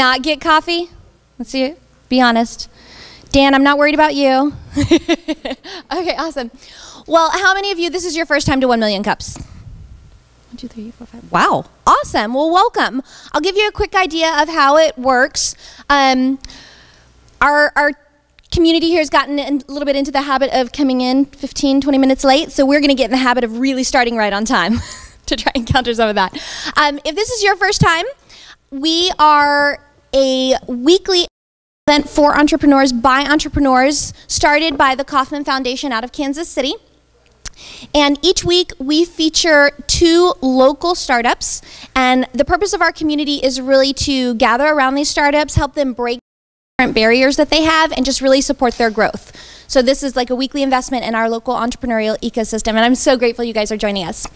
not get coffee? Let's see it. Be honest. Dan, I'm not worried about you. Okay, awesome. Well, how many of you, this is your first time to 1 million cups? 1, 2, 3, 4, 5. Wow, awesome. Well, welcome. I'll give you a quick idea of how it works. Our community here has gotten a little bit into the habit of coming in 15, 20 minutes late, so we're going to get in the habit of really starting right on time to try and counter some of that. If this is your first time, we are a weekly event for entrepreneurs by entrepreneurs started by the Kauffman Foundation out of Kansas City. And each week we feature 2 local startups, and the purpose of our community is really to gather around these startups, help them break different barriers that they have, and just really support their growth. So this is like a weekly investment in our local entrepreneurial ecosystem, and I'm so grateful you guys are joining us.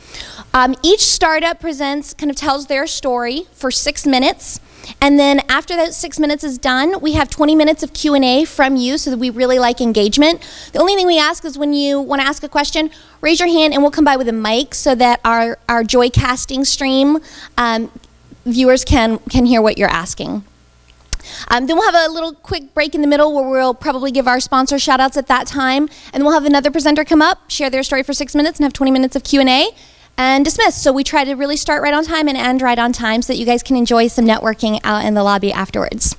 Each startup tells their story for 6 minutes, and then after that 6 minutes is done, we have 20 minutes of Q&A from you, so that we really like engagement. The only thing we ask is when you want to ask a question, raise your hand and we'll come by with a mic so that our Joy casting stream viewers can hear what you're asking. Then we'll have a little quick break in the middle where we'll probably give our sponsor shout outs at that time, and we'll have another presenter come up, share their story for 6 minutes, and have 20 minutes of Q&A. And dismiss. So we try to really start right on time and end right on time so that you guys can enjoy some networking out in the lobby afterwards.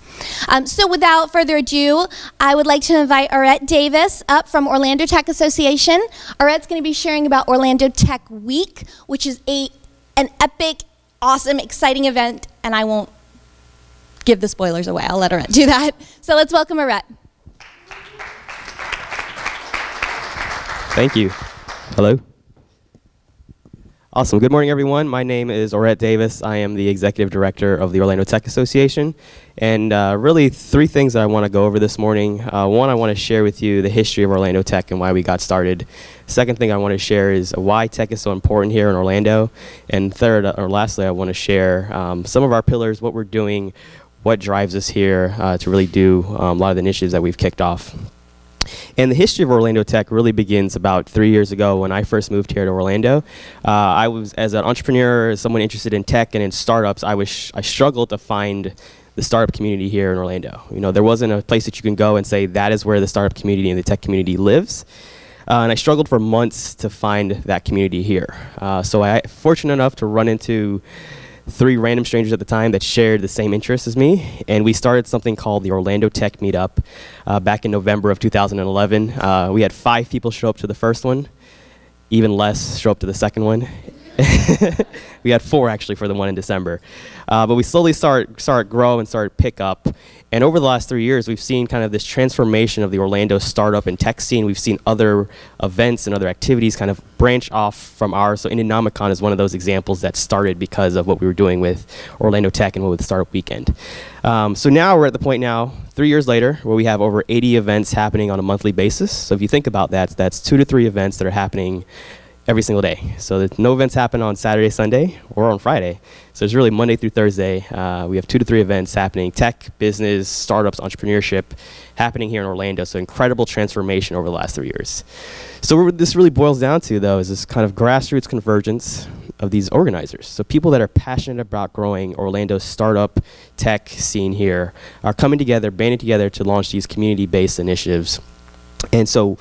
So without further ado, I would like to invite Orrett Davis up from Orlando Tech Association. Orrett's going to be sharing about Orlando Tech Week, which is an epic, awesome, exciting event, and I won't give the spoilers away. I'll let Orrett do that. So let's welcome Orrett. Thank you. Hello. Awesome. Good morning, everyone. My name is Orrett Davis. I am the Executive Director of the Orlando Tech Association. And really 3 things that I want to go over this morning. One, I want to share with you the history of Orlando Tech and why we got started. Second thing I want to share is why tech is so important here in Orlando. And third, or lastly, I want to share some of our pillars, what we're doing, what drives us here to really do a lot of the initiatives that we've kicked off. And the history of Orlando Tech really begins about 3 years ago when I first moved here to Orlando. I was, as an entrepreneur, someone interested in tech and in startups, I struggled to find the startup community here in Orlando. You know, there wasn't a place that you can go and say that is where the startup community and the tech community lives. And I struggled for months to find that community here. So I was fortunate enough to run into 3 random strangers at the time that shared the same interests as me, and we started something called the Orlando Tech Meetup back in November of 2011. We had 5 people show up to the first one, even less show up to the second one. We had 4 actually for the one in December. But we slowly start grow and start pick up. And over the last 3 years, we've seen kind of this transformation of the Orlando startup and tech scene. We've seen other events and other activities kind of branch off from ours. So Indianomicon is one of those examples that started because of what we were doing with Orlando Tech and with Startup Weekend. So now we're at the point now, 3 years later, where we have over 80 events happening on a monthly basis. So if you think about that, that's 2 to 3 events that are happening every single day. So no events happen on Saturday, Sunday, or on Friday. So it's really Monday through Thursday. We have 2 to 3 events happening, tech, business, startups, entrepreneurship, happening here in Orlando. So incredible transformation over the last 3 years. So what this really boils down to, though, is this kind of grassroots convergence of these organizers. So people that are passionate about growing Orlando's startup tech scene here are coming together, banding together to launch these community-based initiatives. And so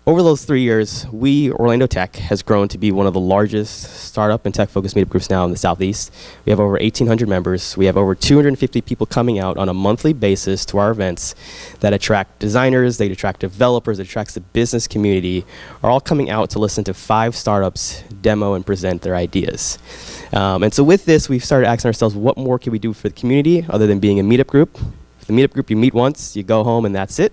over those 3 years, Orlando Tech, has grown to be one of the largest startup and tech-focused meetup groups now in the Southeast. We have over 1,800 members. We have over 250 people coming out on a monthly basis to our events that attract designers, they attract developers, it attracts the business community, are all coming out to listen to 5 startups demo and present their ideas. And so with this, we've started asking ourselves, what more can we do for the community other than being a meetup group? The meetup group, you meet once, you go home, and that's it.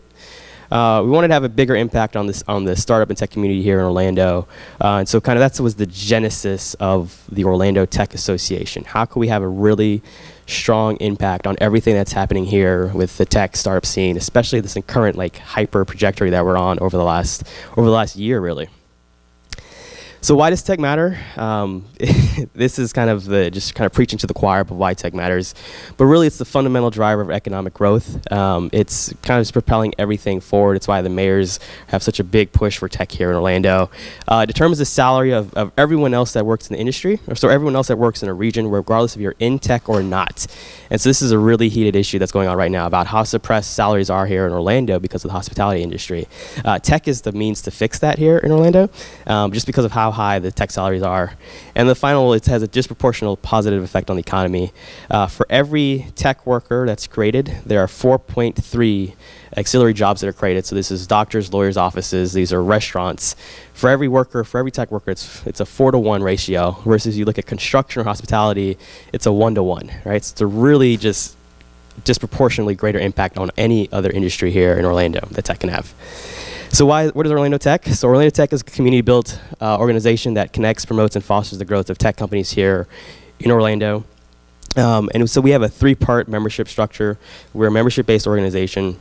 We wanted to have a bigger impact on the startup and tech community here in Orlando. And so kind of that was the genesis of the Orlando Tech Association. How can we have a really strong impact on everything that's happening here with the tech startup scene, especially this current like hyper trajectory that we're on over the last year, really. So why does tech matter? This is kind of just preaching to the choir of why tech matters, but really it's the fundamental driver of economic growth. It's kind of just propelling everything forward. It's why the mayors have such a big push for tech here in Orlando. It determines the salary of everyone else that works in the industry, or so everyone else that works in a region, regardless if you're in tech or not. And so this is a really heated issue that's going on right now about how suppressed salaries are here in Orlando because of the hospitality industry. Tech is the means to fix that here in Orlando, just because of how high the tech salaries are. And the final, it has a disproportional positive effect on the economy. For every tech worker that's created, there are 4.3 auxiliary jobs that are created. So this is doctors, lawyers' offices, these are restaurants. For every worker, for every tech worker, it's a 4-to-1 ratio, versus you look at construction or hospitality, it's a 1-to-1, right? So it's a really just disproportionately greater impact on any other industry here in Orlando that tech can have. So what is Orlando Tech? So Orlando Tech is a community-built organization that connects, promotes, and fosters the growth of tech companies here in Orlando. And so we have a 3-part membership structure. We're a membership-based organization.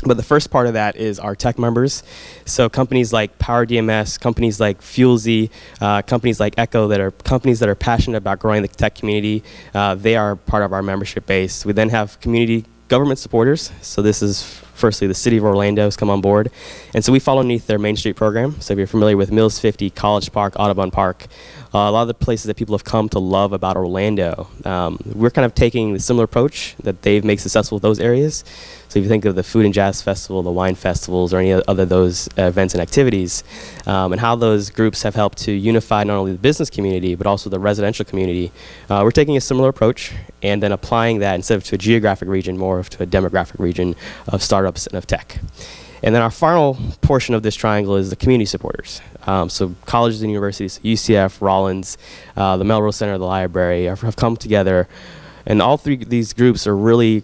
But the first part of that is our tech members. So companies like Power DMS, companies like Fuelzee, companies like Echo, that are companies that are passionate about growing the tech community, they are part of our membership base. We then have community government supporters. So this is firstly the city of Orlando has come on board. And so we fall underneath their Main Street program. So if you're familiar with Mills 50, College Park, Audubon Park, a lot of the places that people have come to love about Orlando, we're kind of taking the similar approach that they've made successful with those areas. So if you think of the Food and Jazz Festival, the wine festivals, or any other those events and activities, and how those groups have helped to unify not only the business community, but also the residential community, we're taking a similar approach and then applying that instead of to a geographic region, more of to a demographic region of startups and of tech. And then our final portion of this triangle is the community supporters. So colleges and universities, UCF, Rollins, the Melrose Center, the library have come together. And all three of these groups are really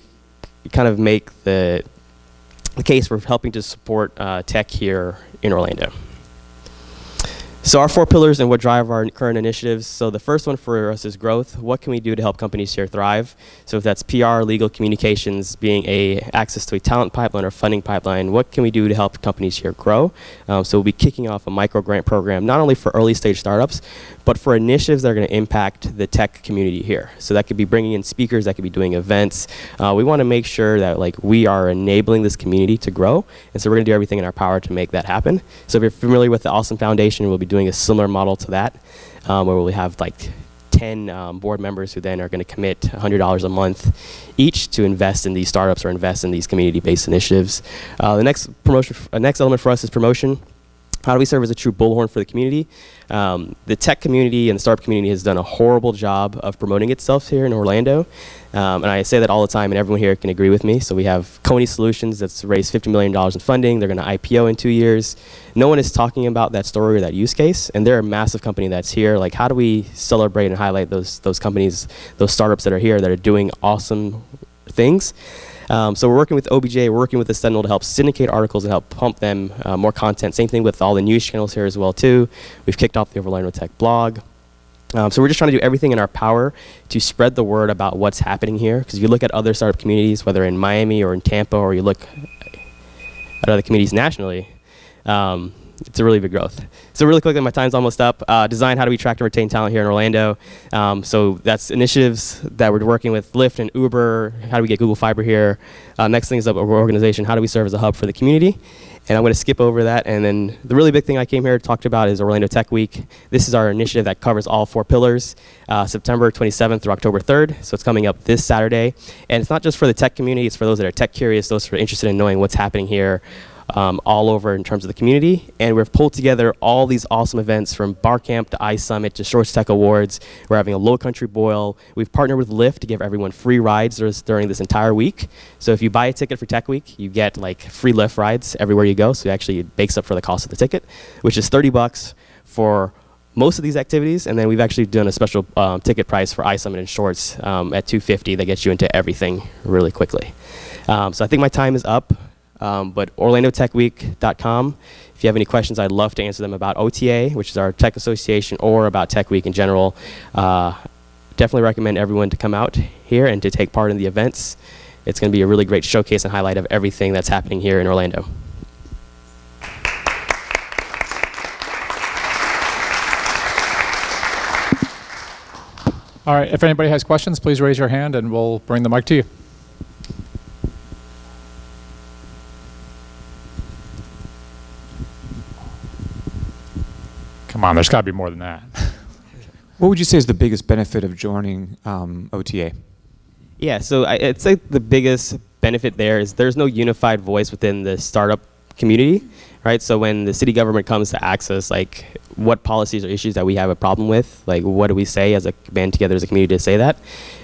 kind of make the case for helping to support tech here in Orlando. So our 4 pillars and what drive our current initiatives. So the first one for us is growth. What can we do to help companies here thrive? So if that's PR, legal, communications, being access to a talent pipeline or funding pipeline, what can we do to help companies here grow? So we'll be kicking off a micro grant program, not only for early stage startups, but for initiatives that are going to impact the tech community here. So that could be bringing in speakers, that could be doing events. We want to make sure that we are enabling this community to grow, and so we're going to do everything in our power to make that happen. So if you're familiar with the Awesome Foundation, we'll be doing a similar model to that, where we'll have 10 board members who then are going to commit $100 a month each to invest in these startups or invest in these community-based initiatives. The next element for us is promotion. How do we serve as a true bullhorn for the community? The tech community and the startup community has done a horrible job of promoting itself here in Orlando. And I say that all the time, and everyone here can agree with me. So we have Coney Solutions that's raised $50 million in funding. They're going to IPO in 2 years. No one is talking about that story or that use case, and they're a massive company that's here. How do we celebrate and highlight those companies, those startups that are here that are doing awesome things? So we're working with OBJ, we're working with the Sentinel to help syndicate articles and help pump them more content. Same thing with all the news channels here as well too. We've kicked off the Orlando Tech blog. So we're just trying to do everything in our power to spread the word about what's happening here. Because if you look at other startup communities, whether in Miami or in Tampa, or you look at other communities nationally, it's a really big growth. So really quickly, my time's almost up. Design, how do we attract and retain talent here in Orlando? So that's initiatives that we're working with Lyft and Uber. How do we get Google Fiber here? Next thing is our organization. How do we serve as a hub for the community? And I'm going to skip over that. And then the really big thing I came here to talk about is Orlando Tech Week. This is our initiative that covers all 4 pillars, September 27th through October 3rd. So it's coming up this Saturday. And it's not just for the tech community. It's for those that are tech curious, those who are interested in knowing what's happening here all over in terms of the community. And we've pulled together all these awesome events from Bar Camp to iSummit to Shorts Tech Awards. We're having a Low Country Boil. We've partnered with Lyft to give everyone free rides during this entire week. So if you buy a ticket for Tech Week, you get free Lyft rides everywhere you go. So actually it bakes up for the cost of the ticket, which is $30 for most of these activities. And then we've actually done a special ticket price for iSummit and Shorts at $250 that gets you into everything really quickly. So I think my time is up. But OrlandoTechWeek.com. If you have any questions, I'd love to answer them about OTA, which is our tech association, or about Tech Week in general. Definitely recommend everyone to come out here and to take part in the events. It's going to be a really great showcase and highlight of everything that's happening here in Orlando. All right, if anybody has questions, please raise your hand and we'll bring the mic to you. Come on, there's got to be more than that. What would you say is the biggest benefit of joining OTA? Yeah, so I'd say the biggest benefit there is there's no unified voice within the startup community, right? So when the city government comes to access, like, what policies or issues that we have a problem with, like, what do we say as a band together as a community to say that?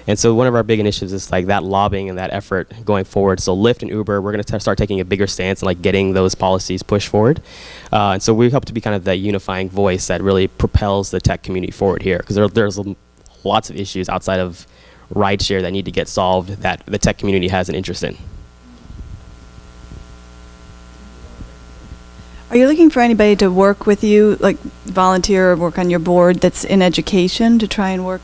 And so one of our big initiatives is like that lobbying and that effort going forward. So Lyft and Uber, we're going to start taking a bigger stance and like getting those policies pushed forward. And so we hope to be kind of that unifying voice that really propels the tech community forward here, because there's lots of issues outside of rideshare that need to get solved that the tech community has an interest in. Are you looking for anybody to work with you, like volunteer or work on your board that's in education, to try and work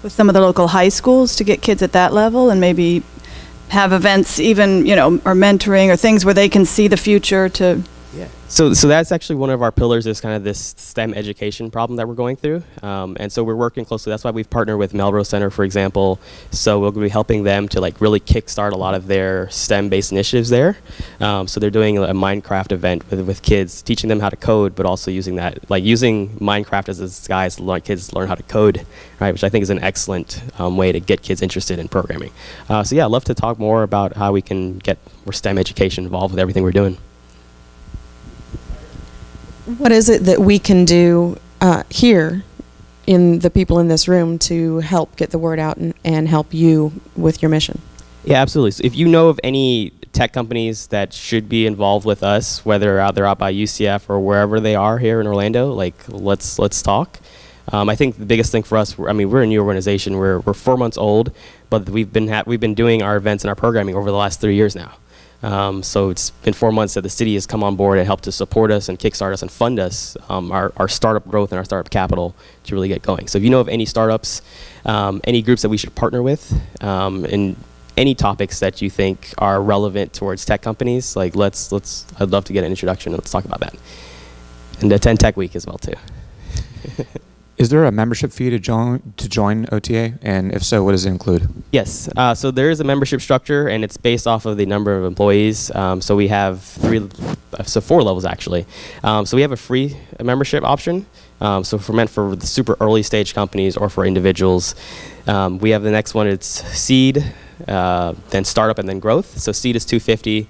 with some of the local high schools to get kids at that level and maybe have events even, you know, or mentoring or things where they can see the future to... Yeah. So that's actually one of our pillars, is kind of this STEM education problem that we're going through. And so we're working closely. That's why we've partnered with Melrose Center, for example. So we'll be helping them to like really kickstart a lot of their STEM-based initiatives there. So they're doing a Minecraft event with kids, teaching them how to code, but also using that, like using Minecraft as a disguise to learn kids learn how to code, right? Which I think is an excellent way to get kids interested in programming. So yeah, I'd love to talk more about how we can get more STEM education involved with everything we're doing. What is it that we can do here, in the people in this room, to help get the word out and help you with your mission? Yeah, absolutely. So if you know of any tech companies that should be involved with us, whether they're out by UCF or wherever they are here in Orlando, like let's talk. I think the biggest thing for us, I mean, we're a new organization. We're 4 months old, but we've been doing our events and our programming over the last 3 years now. So it's been 4 months that the city has come on board and helped to support us and kickstart us and fund us, our startup growth and our startup capital to really get going. So if you know of any startups, any groups that we should partner with, and any topics that you think are relevant towards tech companies, like I'd love to get an introduction and let's talk about that. And attend Tech Week as well too. Is there a membership fee to join OTA? And if so, what does it include? Yes. So there is a membership structure, and it's based off of the number of employees. So we have 4 levels actually. So we have a free membership option. So meant for the super early stage companies or for individuals. We have the next one. It's seed, then startup, and then growth. So seed is $250.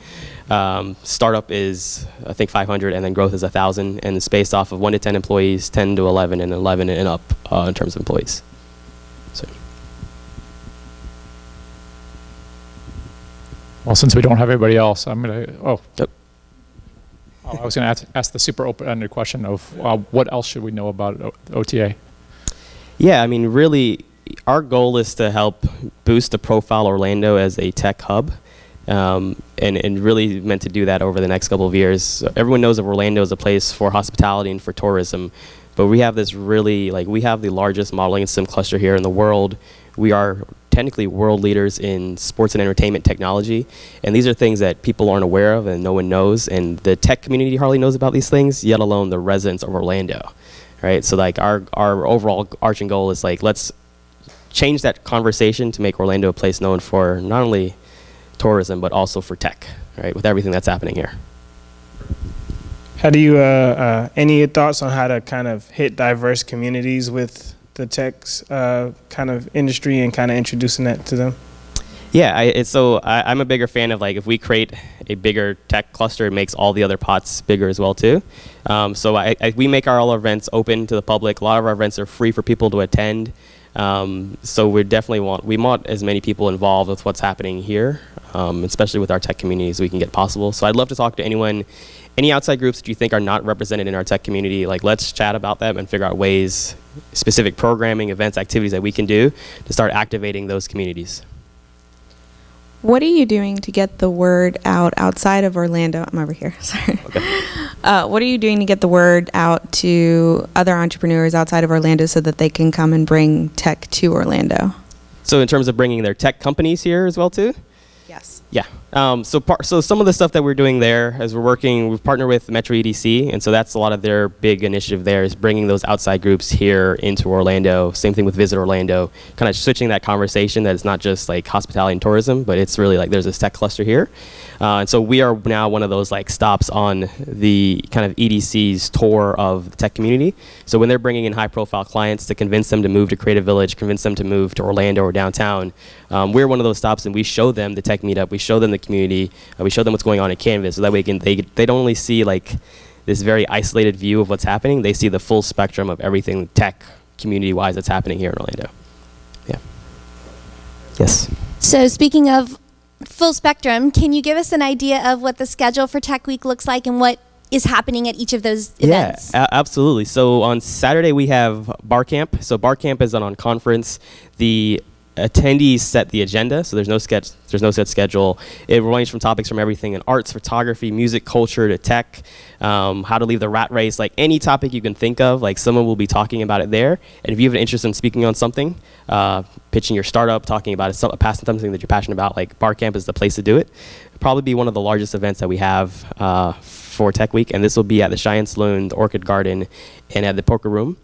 Startup is, I think, $500, and then growth is $1,000, and it's based off of 1 to 10 employees, 10 to 11, and 11 and up in terms of employees. So. Well, since we don't have anybody else, I'm going to, Yep. I was going to ask the super open-ended question of what else should we know about OTA? Yeah, I mean, really, our goal is to help boost the profile of Orlando as a tech hub. And really meant to do that over the next couple of years. Everyone knows that Orlando is a place for hospitality and for tourism, but we have this really, we have the largest modeling and sim cluster here in the world. We are technically world leaders in sports and entertainment technology, and these are things that people aren't aware of and no one knows, and the tech community hardly knows about these things, yet alone the residents of Orlando, right? So our overall arching goal is let's change that conversation to make Orlando a place known for not only tourism, but also for tech, right? With everything that's happening here. How do you, any thoughts on how to kind of hit diverse communities with the tech's kind of industry and kind of introducing that to them? Yeah, I'm a bigger fan of if we create a bigger tech cluster, it makes all the other pots bigger as well too. So we make all our events open to the public. A lot of our events are free for people to attend. So we definitely want as many people involved with what's happening here, especially with our tech community as we can get possible. So I'd love to talk to any outside groups that you think are not represented in our tech community. Let's chat about them and figure out ways, specific programming, events, activities that we can do to start activating those communities. What are you doing to get the word out outside of Orlando? I'm over here, sorry. Okay. What are you doing to get the word out to other entrepreneurs outside of Orlando so that they can come and bring tech to Orlando? So in terms of bringing their tech companies here as well too? Yes. Yeah. So some of the stuff that we're doing there is we've partnered with Metro EDC, and so that's a lot of their big initiative there is bringing those outside groups here into Orlando. Same thing with Visit Orlando, kind of switching that conversation that it's not just like hospitality and tourism, but it's really like there's this tech cluster here. And so we are now one of those like stops on the kind of EDC's tour of the tech community. So when they're bringing in high profile clients to convince them to move to Creative Village, convince them to move to Orlando or downtown, we're one of those stops, and we show them the tech meetup, we show them the community, we show them what's going on at Canvas, so that way they don't only see like this very isolated view of what's happening, they see the full spectrum of everything tech community-wise that's happening here in Orlando. Yeah. Yes. So speaking of full spectrum, can you give us an idea of what the schedule for Tech Week looks like and what is happening at each of those events? Yeah, absolutely. So on Saturday we have Bar Camp. So Bar Camp is an on-conference. The attendees set the agenda, so there's no set schedule. It ranges from topics from everything in arts, photography, music, culture, to tech, how to leave the rat race, like any topic you can think of, like someone will be talking about it there. And if you have an interest in speaking on something, pitching your startup, talking about it, passing something that you're passionate about, like Bar Camp is the place to do it. It'll probably be one of the largest events that we have for Tech Week, and this will be at the Cheyenne Saloon, the Orchid Garden, and at the Poker Room.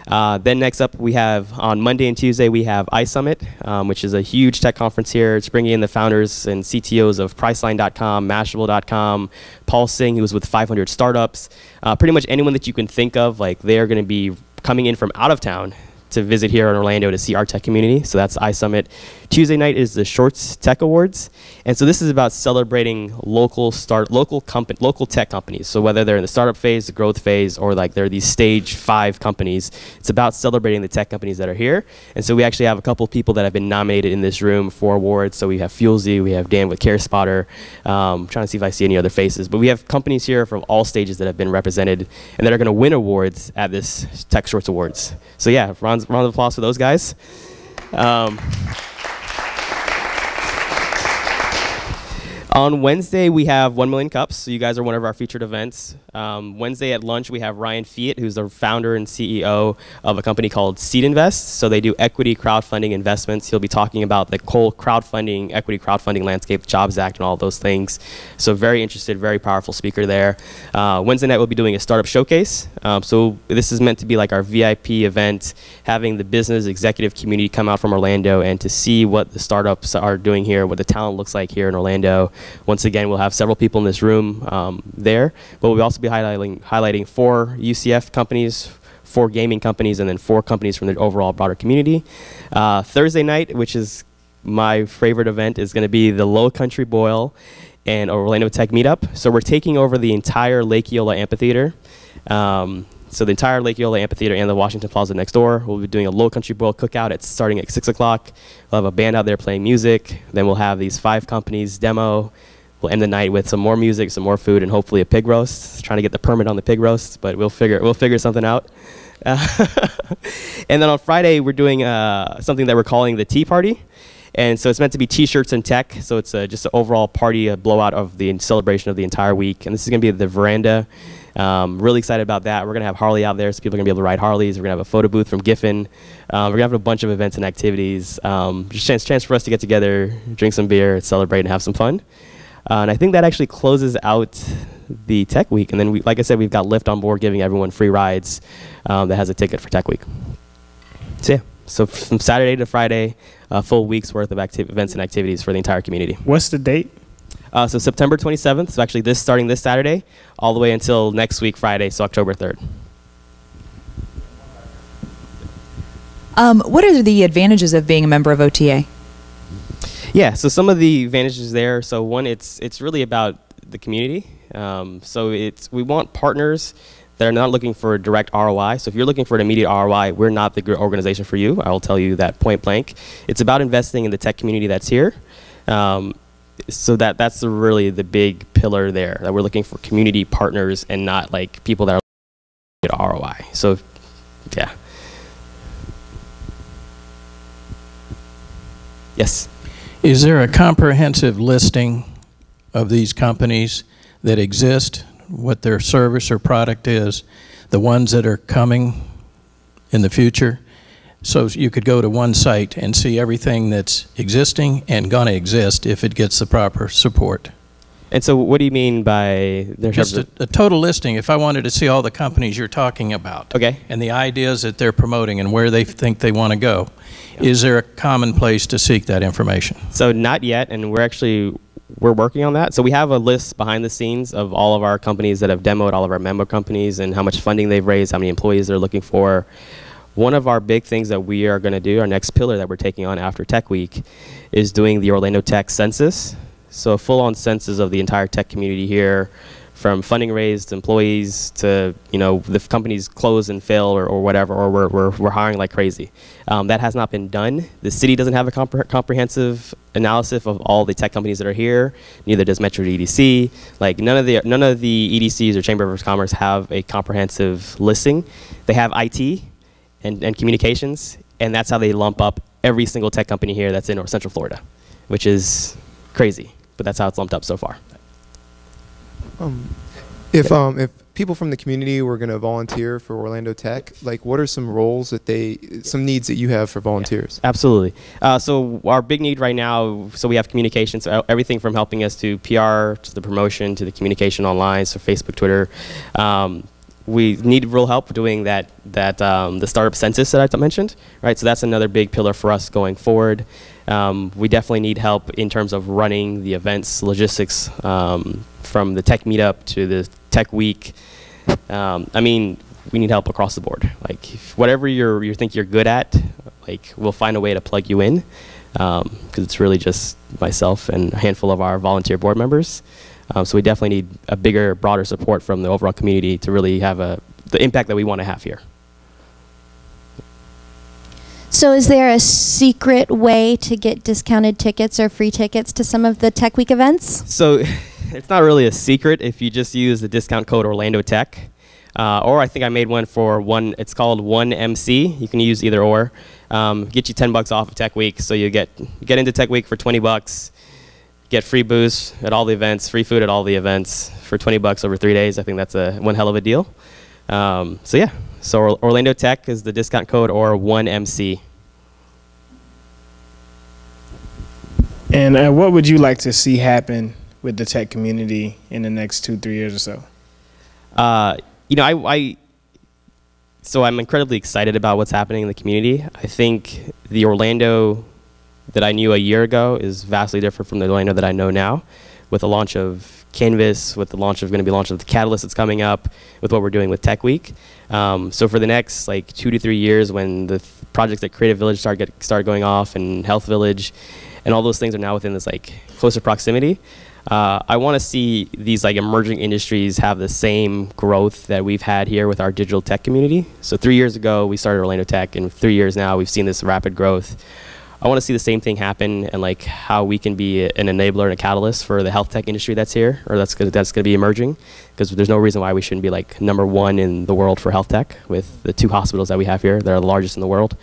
Then next up, we have on Monday and Tuesday, we have iSummit, which is a huge tech conference here. It's bringing in the founders and CTOs of Priceline.com, Mashable.com, Paul Singh, who was with 500 startups. Pretty much anyone that you can think of, like they're going to be coming in from out of town to visit here in Orlando to see our tech community. So that's iSummit. Tuesday night is the Shorts Tech Awards. And so this is about celebrating local tech companies. So whether they're in the startup phase, the growth phase, or like they're these stage 5 companies, it's about celebrating the tech companies that are here. And so we actually have a couple people that have been nominated in this room for awards. So we have Fuelzee, we have Dan with CareSpotter. I'm trying to see if I see any other faces. But we have companies here from all stages that have been represented and that are going to win awards at this Tech Shorts Awards. So yeah, round of applause for those guys. On Wednesday, we have 1 Million Cups. So you guys are one of our featured events. Wednesday at lunch, we have Ryan Fiat, who's the founder and CEO of a company called Seed Invest. So they do equity crowdfunding investments. He'll be talking about the whole crowdfunding, equity crowdfunding landscape, Jobs Act, and all of those things. So very interested, very powerful speaker there. Wednesday night, we'll be doing a startup showcase. So this is meant to be like our VIP event, having the business executive community come out from Orlando and to see what the startups are doing here, what the talent looks like here in Orlando. Once again, we'll have several people in this room there, but we'll also be highlighting 4 UCF companies, 4 gaming companies, and then 4 companies from the overall broader community. Thursday night, which is my favorite event, is going to be the Low Country Boil and Orlando Tech Meetup. So we're taking over the entire Lake Eola Amphitheater. So the entire Lake Eola Amphitheater and the Washington Plaza next door. We'll be doing a Low Country Boil cookout. It's starting at 6 o'clock. We'll have a band out there playing music. Then we'll have these 5 companies demo. We'll end the night with some more music, some more food, and hopefully a pig roast. Trying to get the permit on the pig roast, but we'll figure something out. And then on Friday, we're doing something that we're calling the Tea Party. And so it's meant to be T-shirts and tech. So it's just an overall party, a blowout of the celebration of the entire week. And this is going to be at the Veranda. Really excited about that. We're going to have Harley out there, so people are going to be able to ride Harleys. We're going to have a photo booth from Giffen. We're going to have a bunch of events and activities. Just chance for us to get together, drink some beer, celebrate, and have some fun. And I think that actually closes out the Tech Week. And then, like I said, we've got Lyft on board giving everyone free rides that has a ticket for Tech Week. So yeah, so from Saturday to Friday, a full week's worth of events and activities for the entire community. What's the date? So September 27th, so actually starting this Saturday, all the way until next week, Friday, so October 3rd. What are the advantages of being a member of OTA? Yeah, so some of the advantages there. So one, it's really about the community. So we want partners that are not looking for a direct ROI. So if you're looking for an immediate ROI, we're not the organization for you. I will tell you that point blank. It's about investing in the tech community that's here. So that's really the big pillar there, that we're looking for community partners and not like people that are looking at ROI. So yeah. Yes. Is there a comprehensive listing of these companies that exist, what their service or product is, the ones that are coming in the future, So you could go to one site and see everything that's existing and going to exist if it gets the proper support. And so what do you mean by Just a total listing. If I wanted to see all the companies you're talking about, okay, and the ideas that they're promoting and where they think they want to go, is there a common place to seek that information? So not yet, and we're working on that. So we have a list behind the scenes of all of our companies that have demoed, all of our member companies, and how much funding they've raised, how many employees they're looking for. One of our big things that we are going to do, our next pillar that we're taking on after Tech Week, is doing the Orlando Tech Census. So a full-on census of the entire tech community here, from funding raised employees to, you know, the companies close and fail or whatever, or we're hiring like crazy. That has not been done. The city doesn't have a comprehensive analysis of all the tech companies that are here. Neither does Metro EDC. Like none of the EDCs or Chamber of Commerce have a comprehensive listing. They have IT and communications, and that's how they lump up every single tech company here that's in Central Florida, which is crazy. But that's how it's lumped up so far. If people from the community were going to volunteer for Orlando Tech, like what are some roles some needs that you have for volunteers? Yeah, absolutely. So our big need right now, so we have communications, so everything from helping us to PR, to the promotion, to the communication online, so Facebook, Twitter. We need real help doing the startup census that I mentioned, right? So that's another big pillar for us going forward. We definitely need help in terms of running the events, logistics, from the tech meetup to the tech week. I mean, we need help across the board. Like whatever you think you're good at, like we'll find a way to plug you in, because it's really just myself and a handful of our volunteer board members. So we definitely need a bigger, broader support from the overall community to really have the impact that we want to have here. So is there a secret way to get discounted tickets or free tickets to some of the Tech Week events? So it's not really a secret if you just use the discount code Orlando Tech. Or I think I made one for it's called 1MC. You can use either or. Get you $10 off of Tech Week. So you get into Tech Week for $20. Get free booze at all the events, free food at all the events for $20 over 3 days. I think that's one hell of a deal. So yeah, so Orlando Tech is the discount code, or 1MC. And what would you like to see happen with the tech community in the next 2-3 years or so? You know, so I'm incredibly excited about what's happening in the community. I think the Orlando that I knew a year ago is vastly different from the Orlando that I know now, with the launch of Canvas, with the launch of the Catalyst that's coming up, with what we're doing with Tech Week. So for the next like 2 to 3 years, when the projects like Creative Village start going off, and Health Village, and all those things are now within this like closer proximity, I want to see these like emerging industries have the same growth that we've had here with our digital tech community. So 3 years ago we started Orlando Tech, and 3 years now we've seen this rapid growth. I want to see the same thing happen, and like how we can be an enabler and a catalyst for the health tech industry that's here, or that's going to be emerging, because there's no reason why we shouldn't be like #1 in the world for health tech with the 2 hospitals that we have here that are the largest in the world.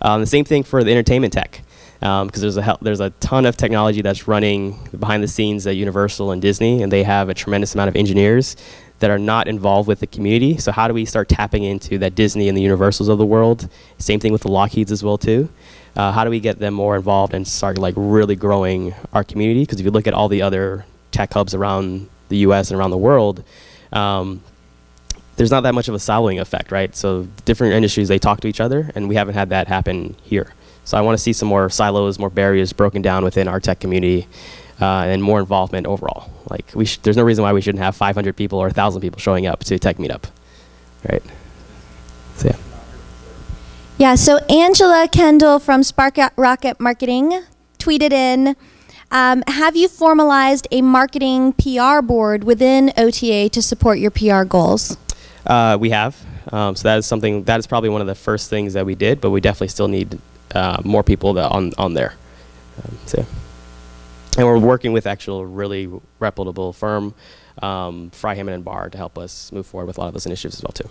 The same thing for the entertainment tech, because there's a ton of technology that's running behind the scenes at Universal and Disney, and they have a tremendous amount of engineers that are not involved with the community. So how do we start tapping into that Disney and the Universals of the world? Same thing with the Lockheeds as well too. How do we get them more involved and start like really growing our community? Because if you look at all the other tech hubs around the U.S. and around the world, there's not that much of a siloing effect, right? So different industries, they talk to each other, and we haven't had that happen here. So I want to see some more silos, more barriers broken down within our tech community, and more involvement overall. Like there's no reason why we shouldn't have 500 people or 1,000 people showing up to Tech Meetup, right? So yeah. Yeah, so Angela Kendall from Spark Rocket Marketing tweeted in, have you formalized a marketing PR board within OTA to support your PR goals? We have. So that is probably one of the first things that we did, but we definitely still need more people on there. So, and we're working with actual really reputable firm, Fry Hammond and Barr, to help us move forward with a lot of those initiatives as well too.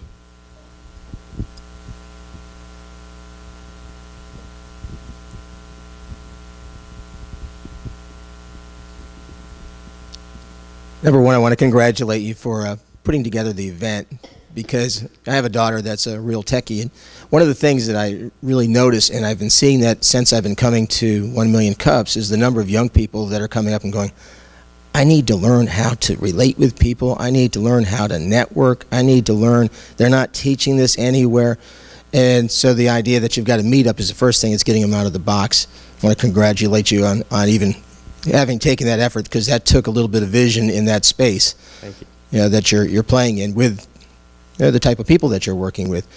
Number one, I want to congratulate you for putting together the event. because I have a daughter that's a real techie, and one of the things that I really notice, and I've been seeing that since I've been coming to 1 Million Cups, is the number of young people that are coming up and going, I need to learn how to relate with people. I need to learn how to network. I need to learn. They're not teaching this anywhere. And so the idea that you've got a meetup is the first thing. It's getting them out of the box. I want to congratulate you on even having taken that effort, because that took a little bit of vision in that space. Thank you. You know, that you're playing in with the type of people that you're working with.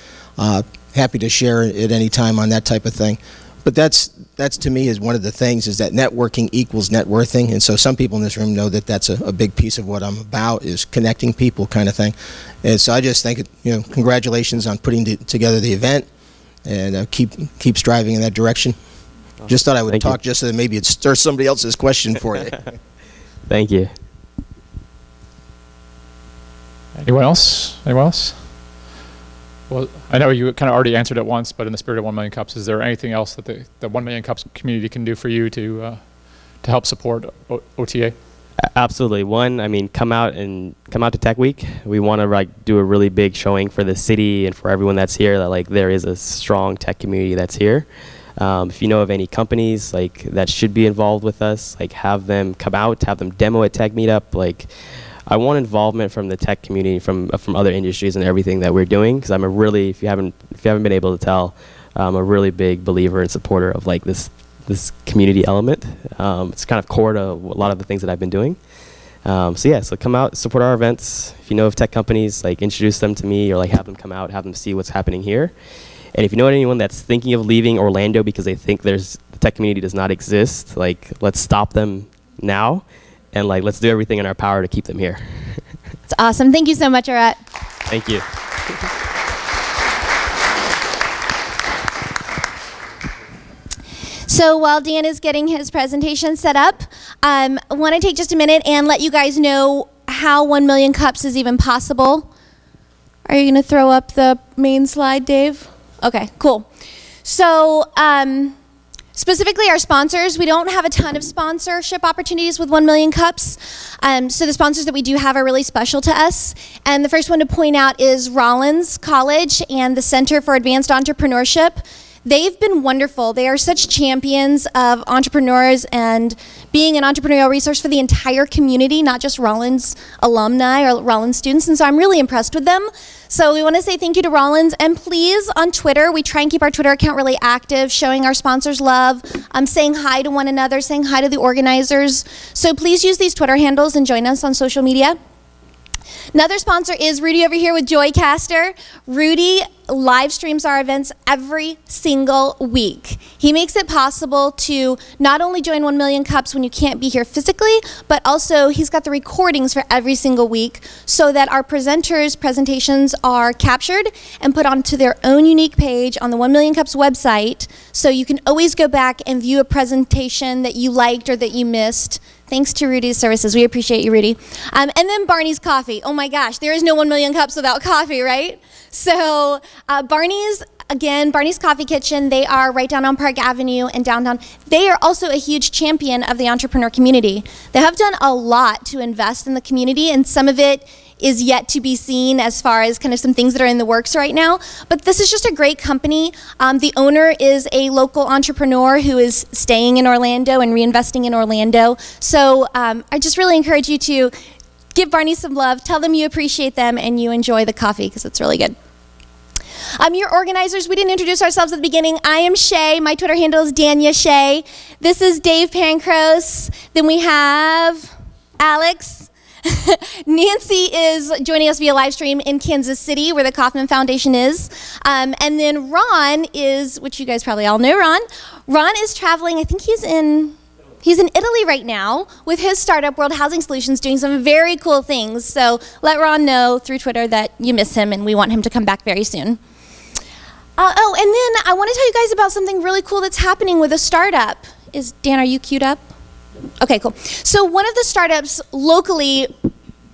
Happy to share at any time on that type of thing. But that's to me is one of the things, is that networking equals net worthing. And so some people in this room know that that's a big piece of what I'm about, is connecting people kind of thing. And so I just think, congratulations on putting together the event, and keep striving in that direction. Just thought I would talk just so that maybe it'd stir somebody else's question for you. Thank you. Anyone else? Anyone else? Well, I know you kind of already answered it once, but in the spirit of 1 Million Cups, is there anything else that the 1 Million Cups community can do for you to help support OTA? Absolutely. One, I mean, come out to Tech Week. We want to do a really big showing for the city and for everyone that's here, that there is a strong tech community that's here. If you know of any companies that should be involved with us, have them come out, have them demo at Tech Meetup. I want involvement from the tech community, from other industries and everything that we're doing, because I'm a really, if you haven't been able to tell, I'm a really big believer and supporter of this community element. It's kind of core to a lot of the things that I've been doing. So come out, support our events. If you know of tech companies, introduce them to me, or have them come out, have them see what's happening here. And if you know anyone that's thinking of leaving Orlando because they think the tech community does not exist, let's stop them now, and let's do everything in our power to keep them here. It's awesome. Thank you so much, Orrett. Thank you. So while Dan is getting his presentation set up, I want to take just a minute and let you guys know how 1 Million Cups is even possible. Are you going to throw up the main slide, Dave? Okay, cool. So specifically our sponsors, we don't have a ton of sponsorship opportunities with 1 Million Cups. So the sponsors that we do have are really special to us. And the first one to point out is Rollins College and the Center for Advanced Entrepreneurship. They've been wonderful. They are such champions of entrepreneurs and being an entrepreneurial resource for the entire community, not just Rollins alumni or Rollins students. And so I'm really impressed with them. So we want to say thank you to Rollins. And please, on Twitter, we try and keep our Twitter account really active, showing our sponsors love, saying hi to one another, saying hi to the organizers. So please use these Twitter handles and join us on social media. Another sponsor is Rudy over here with Joycaster. Rudy live streams our events every single week. He makes it possible to not only join 1 Million Cups when you can't be here physically, but also he's got the recordings for every single week so that our presenters' presentations are captured and put onto their own unique page on the 1 Million Cups website, so you can always go back and view a presentation that you liked or that you missed. Thanks to Rudy's services. We appreciate you, Rudy. And then Barney's Coffee. Oh my gosh, there is no 1 Million Cups without coffee, right? So Barney's Coffee Kitchen, they are right down on Park Avenue in downtown. They are also a huge champion of the entrepreneur community. They have done a lot to invest in the community, and some of it is yet to be seen as far as kind of some things that are in the works right now. But this is just a great company. The owner is a local entrepreneur who is staying in Orlando and reinvesting in Orlando. So I just really encourage you to give Barney some love, tell them you appreciate them, and you enjoy the coffee because it's really good. Your organizers, we didn't introduce ourselves at the beginning. I am Shay. My Twitter handle is Danya Shay. This is Dave Pancrose. Then we have Alex. Nancy is joining us via live stream in Kansas City, where the Kauffman Foundation is. And then Ron is, which you guys probably all know Ron. Ron is traveling, I think he's in Italy right now with his startup, World Housing Solutions, doing some very cool things. So let Ron know through Twitter that you miss him and we want him to come back very soon. And then I want to tell you guys about something really cool that's happening with a startup. Dan, are you queued up? Okay, cool. So one of the startups locally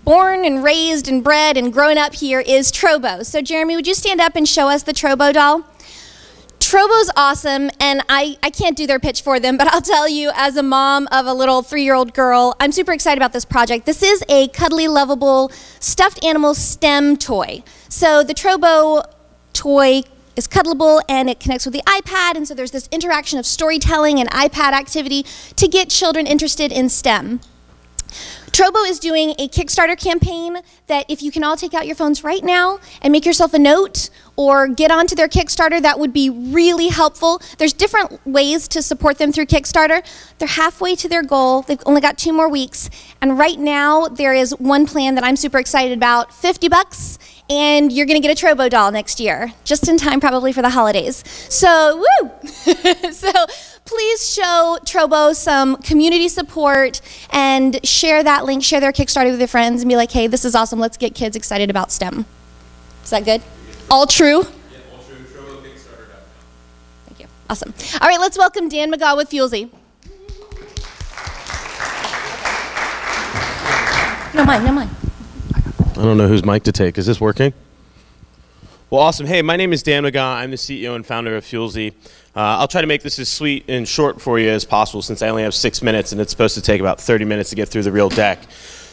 born and raised and bred and grown up here is Trobo. So Jeremy, would you stand up and show us the Trobo doll? Trobo's awesome, and I can't do their pitch for them, but I'll tell you, as a mom of a little 3-year-old girl, I'm super excited about this project. This is a cuddly, lovable, stuffed animal STEM toy. So the Trobo toy is cuddleable, and it connects with the iPad, and so there's this interaction of storytelling and iPad activity to get children interested in STEM. Trobo is doing a Kickstarter campaign that if you can all take out your phones right now and make yourself a note or get onto their Kickstarter, that would be really helpful. There's different ways to support them through Kickstarter. They're halfway to their goal. They've only got 2 more weeks. And right now, there is one plan that I'm super excited about, $50, and you're gonna get a Trobo doll next year, just in time probably for the holidays. So, woo! So, please show Trobo some community support and share that link, share their Kickstarter with your friends and be like, hey, this is awesome, let's get kids excited about STEM. Is that good? All true? Yeah, all true. TroboKickstarter.com. Thank you. Awesome. All right, let's welcome Dan Mcgaw with Fuelzee. No mind, no mind. I don't know whose mic to take. Is this working? Well, awesome. Hey, my name is Dan Mcgaw. I'm the CEO and founder of Fuelzee. I'll try to make this as sweet and short for you as possible since I only have 6 minutes and it's supposed to take about 30 minutes to get through the real deck.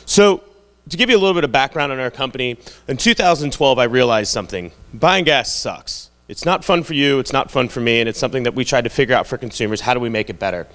So, to give you a little bit of background on our company, in 2012 I realized something. Buying gas sucks. It's not fun for you, it's not fun for me, and it's something that we tried to figure out for consumers. How do we make it better?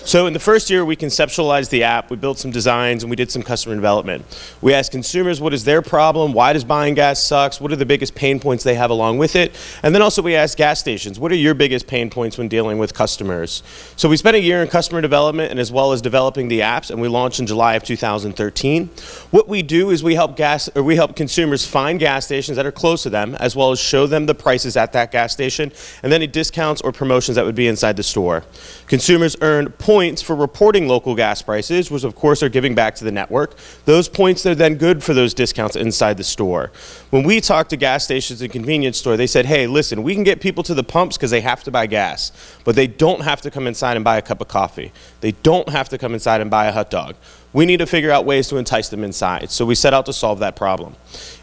So in the first year, we conceptualized the app, we built some designs, and we did some customer development. We asked consumers what is their problem, why does buying gas sucks, what are the biggest pain points they have along with it, and then also we asked gas stations, what are your biggest pain points when dealing with customers? So we spent a year in customer development and as well as developing the apps, and we launched in July of 2013. What we do is we help consumers find gas stations that are close to them, as well as show them the prices at that gas station, and then any discounts or promotions that would be inside the store. Consumers earn points for reporting local gas prices, which of course are giving back to the network. Those points are then good for those discounts inside the store. When we talk to gas stations and convenience store, they said, hey, listen, we can get people to the pumps because they have to buy gas, but they don't have to come inside and buy a cup of coffee. They don't have to come inside and buy a hot dog. We need to figure out ways to entice them inside. So we set out to solve that problem.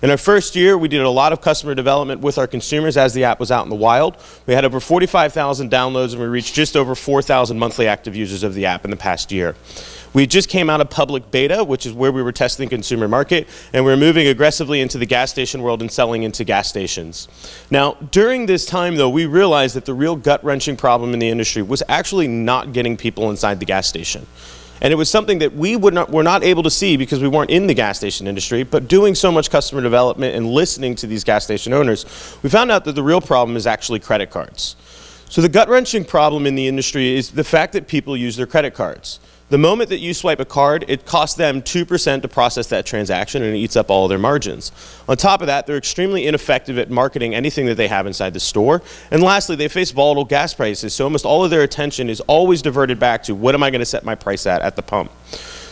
In our first year, we did a lot of customer development with our consumers as the app was out in the wild. We had over 45,000 downloads and we reached just over 4,000 monthly active users of the app in the past year. We just came out of public beta, which is where we were testing consumer market, and we're moving aggressively into the gas station world and selling into gas stations. Now, during this time though, we realized that the real gut-wrenching problem in the industry was actually not getting people inside the gas station. And it was something that we were not able to see because we weren't in the gas station industry, but doing so much customer development and listening to these gas station owners, we found out that the real problem is actually credit cards. So the gut-wrenching problem in the industry is the fact that people use their credit cards. The moment that you swipe a card, it costs them 2% to process that transaction and it eats up all of their margins. On top of that, they're extremely ineffective at marketing anything that they have inside the store. And lastly, they face volatile gas prices, so almost all of their attention is always diverted back to what am I going to set my price at the pump.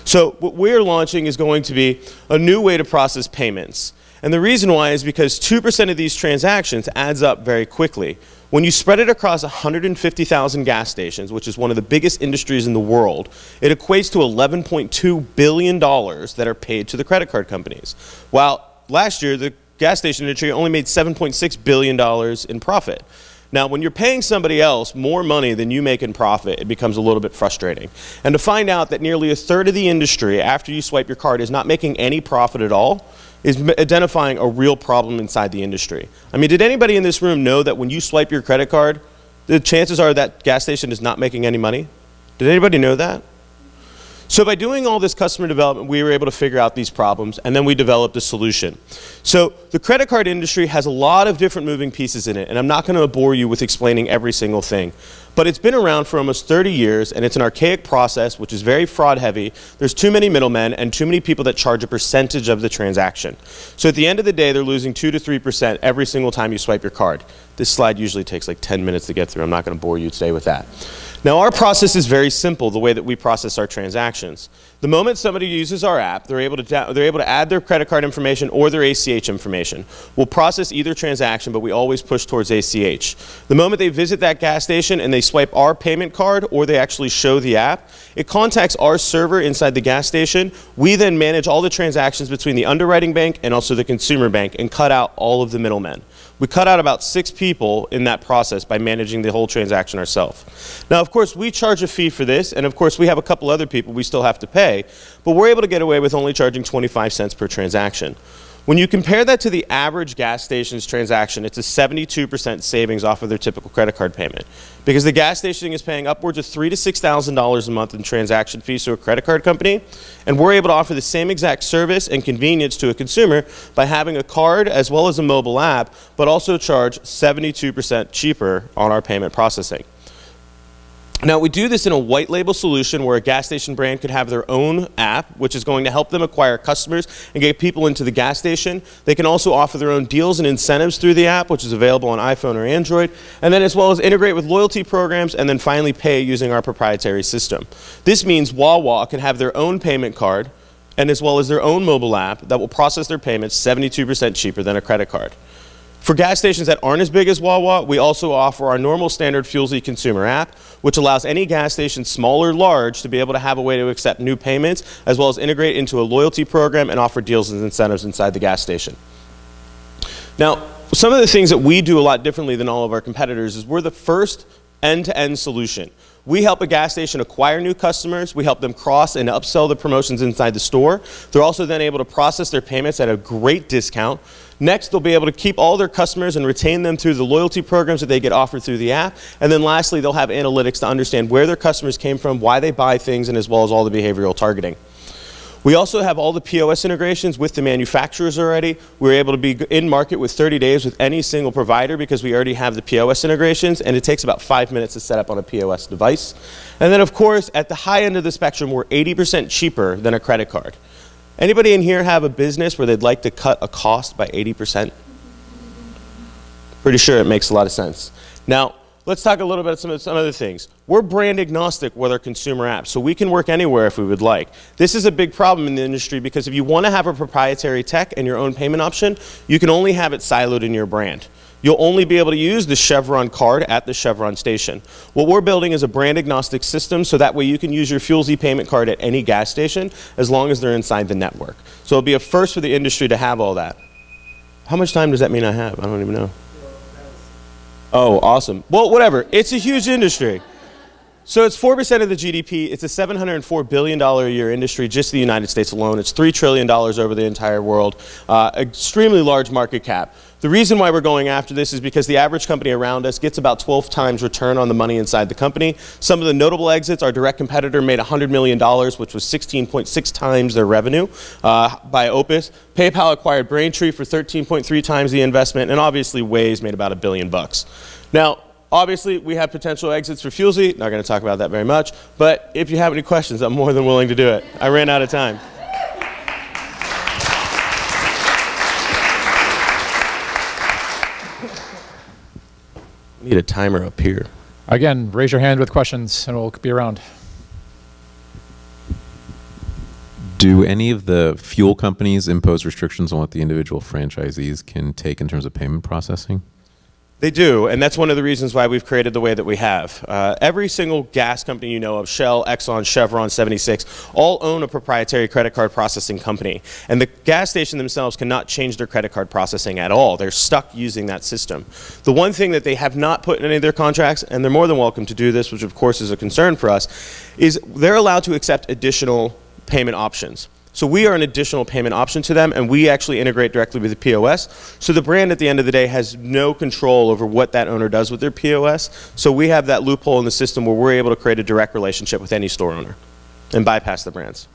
So what we're launching is going to be a new way to process payments. And the reason why is because 2% of these transactions adds up very quickly. When you spread it across 150,000 gas stations, which is one of the biggest industries in the world, it equates to $11.2 billion that are paid to the credit card companies. While last year, the gas station industry only made $7.6 billion in profit. Now, when you're paying somebody else more money than you make in profit, it becomes a little bit frustrating. And to find out that nearly a third of the industry, after you swipe your card, is not making any profit at all, is identifying a real problem inside the industry. I mean, did anybody in this room know that when you swipe your credit card, the chances are that gas station is not making any money? Did anybody know that? So by doing all this customer development, we were able to figure out these problems, and then we developed a solution. So the credit card industry has a lot of different moving pieces in it, and I'm not going to bore you with explaining every single thing. But it's been around for almost 30 years, and it's an archaic process, which is very fraud heavy. There's too many middlemen and too many people that charge a percentage of the transaction. So at the end of the day, they're losing 2 to 3% every single time you swipe your card. This slide usually takes like 10 minutes to get through. I'm not going to bore you today with that. Now, our process is very simple, the way that we process our transactions. The moment somebody uses our app, they're able to add their credit card information or their ACH information. We'll process either transaction, but we always push towards ACH. The moment they visit that gas station and they swipe our payment card or they actually show the app, it contacts our server inside the gas station. We then manage all the transactions between the underwriting bank and also the consumer bank and cut out all of the middlemen. We cut out about 6 people in that process by managing the whole transaction ourselves. Now, of course, we charge a fee for this, and of course, we have a couple other people we still have to pay, but we're able to get away with only charging 25 cents per transaction. When you compare that to the average gas station's transaction, it's a 72% savings off of their typical credit card payment. Because the gas station is paying upwards of $3,000 to $6,000 a month in transaction fees to a credit card company, and we're able to offer the same exact service and convenience to a consumer by having a card as well as a mobile app, but also charge 72% cheaper on our payment processing. Now, we do this in a white label solution where a gas station brand could have their own app, which is going to help them acquire customers and get people into the gas station. They can also offer their own deals and incentives through the app, which is available on iPhone or Android, and then as well as integrate with loyalty programs and then finally pay using our proprietary system. This means Wawa can have their own payment card and as well as their own mobile app that will process their payments 72% cheaper than a credit card. For gas stations that aren't as big as Wawa, we also offer our normal standard Fuelzee consumer app, which allows any gas station, small or large, to be able to have a way to accept new payments, as well as integrate into a loyalty program and offer deals and incentives inside the gas station. Now, some of the things that we do a lot differently than all of our competitors is we're the first end-to-end solution. We help a gas station acquire new customers. We help them cross and upsell the promotions inside the store. They're also then able to process their payments at a great discount. Next, they'll be able to keep all their customers and retain them through the loyalty programs that they get offered through the app. And then lastly, they'll have analytics to understand where their customers came from, why they buy things, and as well as all the behavioral targeting. We also have all the POS integrations with the manufacturers already. We're able to be in market with 30 days with any single provider because we already have the POS integrations, and it takes about 5 minutes to set up on a POS device. And then, of course, at the high end of the spectrum, we're 80% cheaper than a credit card. Anybody in here have a business where they'd like to cut a cost by 80%? Pretty sure it makes a lot of sense. Now, let's talk a little bit about some other things. We're brand agnostic with our consumer apps, so we can work anywhere if we would like. This is a big problem in the industry because if you want to have a proprietary tech and your own payment option, you can only have it siloed in your brand. You'll only be able to use the Chevron card at the Chevron station. What we're building is a brand agnostic system so that way you can use your Fuelzee payment card at any gas station as long as they're inside the network. So it'll be a first for the industry to have all that. How much time does that mean I have? I don't even know. Oh, awesome. Well, whatever. It's a huge industry. So it's 4% of the GDP. It's a $704 billion a year industry, just the United States alone. It's $3 trillion over the entire world. Extremely large market cap. The reason why we're going after this is because the average company around us gets about 12 times return on the money inside the company. Some of the notable exits, our direct competitor made $100 million, which was 16.6 times their revenue by Opus. PayPal acquired Braintree for 13.3 times the investment, and obviously Waze made about $1 billion. Now, obviously, we have potential exits for Fuelzee. Not going to talk about that very much, but if you have any questions, I'm more than willing to do it. I ran out of time. Need a timer up here. Again, raise your hand with questions and we'll be around. Do any of the fuel companies impose restrictions on what the individual franchisees can take in terms of payment processing? They do, and that's one of the reasons why we've created the way that we have. Every single gas company you know of, Shell, Exxon, Chevron, 76, all own a proprietary credit card processing company. And the gas station themselves cannot change their credit card processing at all. They're stuck using that system. The one thing that they have not put in any of their contracts, and they're more than welcome to do this, which of course is a concern for us, is they're allowed to accept additional payment options. So we are an additional payment option to them, and we actually integrate directly with the POS. So the brand at the end of the day has no control over what that owner does with their POS. So we have that loophole in the system where we're able to create a direct relationship with any store owner and bypass the brands.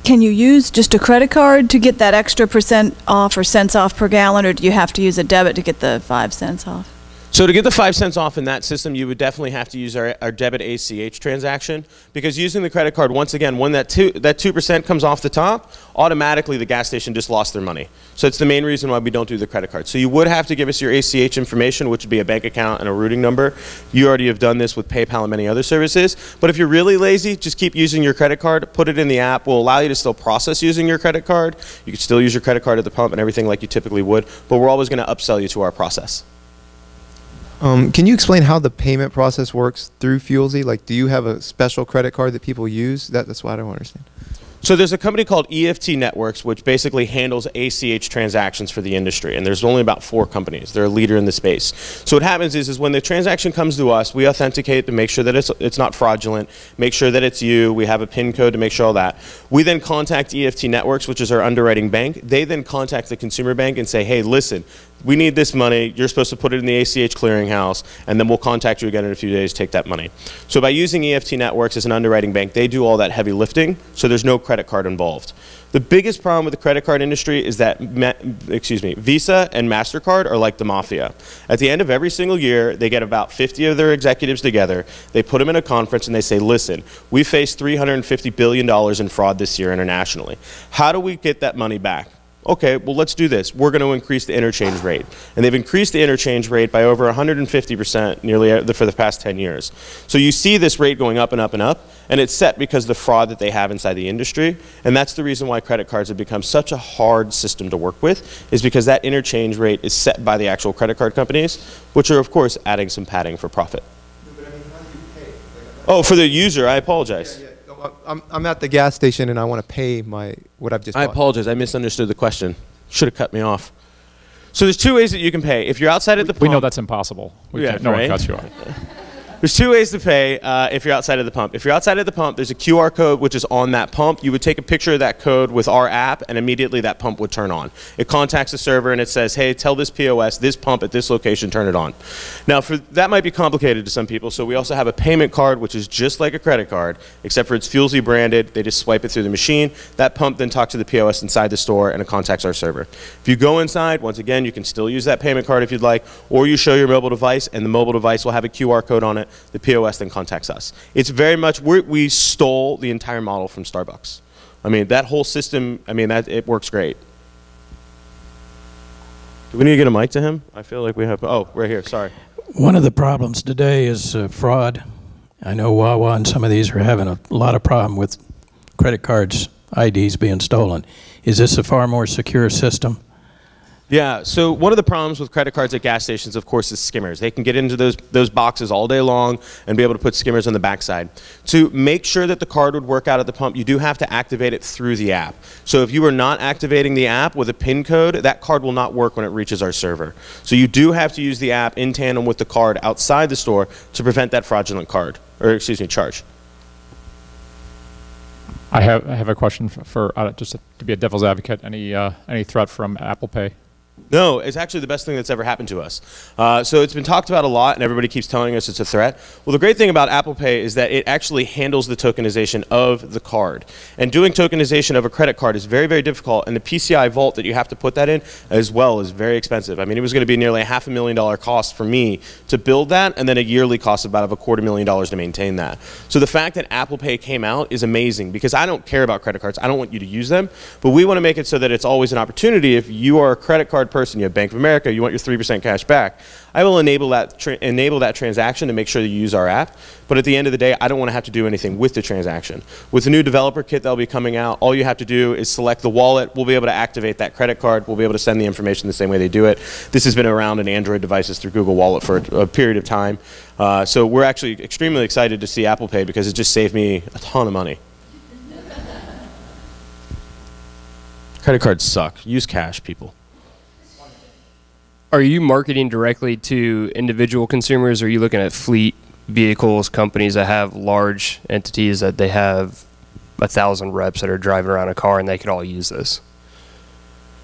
Can you use just a credit card to get that extra % off or cents off per gallon, or do you have to use a debit to get the 5 cents off? So to get the 5 cents off in that system, you would definitely have to use our debit ACH transaction, because using the credit card, once again, when that 2% comes off the top, automatically the gas station just lost their money. So it's the main reason why we don't do the credit card. So you would have to give us your ACH information, which would be a bank account and a routing number. You already have done this with PayPal and many other services. But if you're really lazy, just keep using your credit card, put it in the app. We'll allow you to still process using your credit card. You can still use your credit card at the pump and everything like you typically would, but we're always going to upsell you to our process. Can you explain how the payment process works through Fuelzee? Like, do you have a special credit card that people use? That's what I don't understand. So there's a company called EFT Networks, which basically handles ACH transactions for the industry, and there's only about 4 companies. They're a leader in the space. So what happens is when the transaction comes to us, we authenticate to make sure that it's not fraudulent, make sure that it's you, we have a PIN code to make sure all that. We then contact EFT Networks, which is our underwriting bank. They then contact the consumer bank and say, hey, listen, we need this money, you're supposed to put it in the ACH clearinghouse, and then we'll contact you again in a few days to take that money. So by using EFT Networks as an underwriting bank, they do all that heavy lifting, so there's no credit card involved. The biggest problem with the credit card industry is that Visa and MasterCard are like the mafia. At the end of every single year, they get about 50 of their executives together, they put them in a conference and they say, listen, we faced $350 billion in fraud this year internationally. How do we get that money back? Okay, well, let's do this. We're going to increase the interchange rate. And they've increased the interchange rate by over 150% nearly for the past 10 years. So you see this rate going up and up and up, and it's set because of the fraud that they have inside the industry. And that's the reason why credit cards have become such a hard system to work with, is because that interchange rate is set by the actual credit card companies, which are, of course, adding some padding for profit. Oh, for the user, I apologize. Yeah, yeah. I'm at the gas station and I want to pay what I've just bought. I apologize. I misunderstood the question. Should have cut me off. So there's 2 ways that you can pay. If you're outside of the pump. We know that's impossible. No one cuts you off. There's 2 ways to pay if you're outside of the pump. If you're outside of the pump, there's a QR code which is on that pump. You would take a picture of that code with our app, and immediately that pump would turn on. It contacts the server and it says, hey, tell this POS, this pump at this location, turn it on. Now, that might be complicated to some people, so we also have a payment card which is just like a credit card, except for it's Fuelzee branded. They just swipe it through the machine. That pump then talks to the POS inside the store and it contacts our server. If you go inside, once again, you can still use that payment card if you'd like, or you show your mobile device and the mobile device will have a QR code on it. The POS then contacts us. It's very much, we stole the entire model from Starbucks. I mean, that whole system, I mean, it works great. Do we need to get a mic to him? I feel like we have, oh, right here, sorry. One of the problems today is fraud. I know Wawa and some of these are having a lot of problem with credit cards, IDs being stolen. Is this a far more secure system? Yeah, so one of the problems with credit cards at gas stations, of course, is skimmers. They can get into those boxes all day long and be able to put skimmers on the backside. To make sure that the card would work out at the pump, you do have to activate it through the app. So if you are not activating the app with a PIN code, that card will not work when it reaches our server. So you do have to use the app in tandem with the card outside the store to prevent that fraudulent charge. I have a question for just to be a devil's advocate. Any threat from Apple Pay? No, it's actually the best thing that's ever happened to us. So it's been talked about a lot, and everybody keeps telling us it's a threat. Well, the great thing about Apple Pay is that it actually handles the tokenization of the card. And doing tokenization of a credit card is very, very difficult, and the PCI vault that you have to put that in as well is very expensive. I mean, it was going to be nearly a $500,000 cost for me to build that, and then a yearly cost of about $250,000 to maintain that. So the fact that Apple Pay came out is amazing, because I don't care about credit cards. I don't want you to use them, but we want to make it so that it's always an opportunity. If you are a credit card person, you have Bank of America, you want your 3% cash back, I will enable that transaction to make sure that you use our app. But at the end of the day, I don't want to have to do anything with the transaction. With the new developer kit that will be coming out, all you have to do is select the wallet. We'll be able to activate that credit card. We'll be able to send the information the same way they do it. This has been around in Android devices through Google Wallet for a period of time. So we're actually extremely excited to see Apple Pay, because it just saved me a ton of money. Credit cards suck. Use cash, people. Are you marketing directly to individual consumers, or are you looking at fleet vehicles, companies that have large entities that they have 1,000 reps that are driving around a car and they could all use this?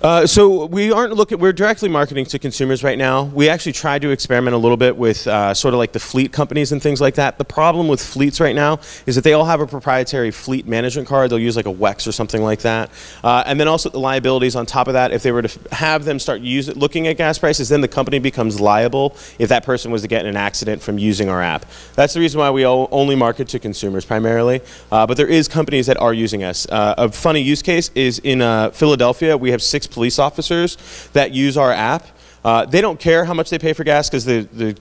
So we aren't looking, we're directly marketing to consumers right now. We actually tried to experiment a little bit with sort of like the fleet companies and things like that. The problem with fleets right now is that they all have a proprietary fleet management card. They'll use like a WEX or something like that. And then also the liabilities on top of that, if they were to have them start looking at gas prices, then the company becomes liable if that person was to get in an accident from using our app. That's the reason why we only market to consumers primarily. But there is companies that are using us. A funny use case is in Philadelphia, we have 6 police officers that use our app. They don't care how much they pay for gas because the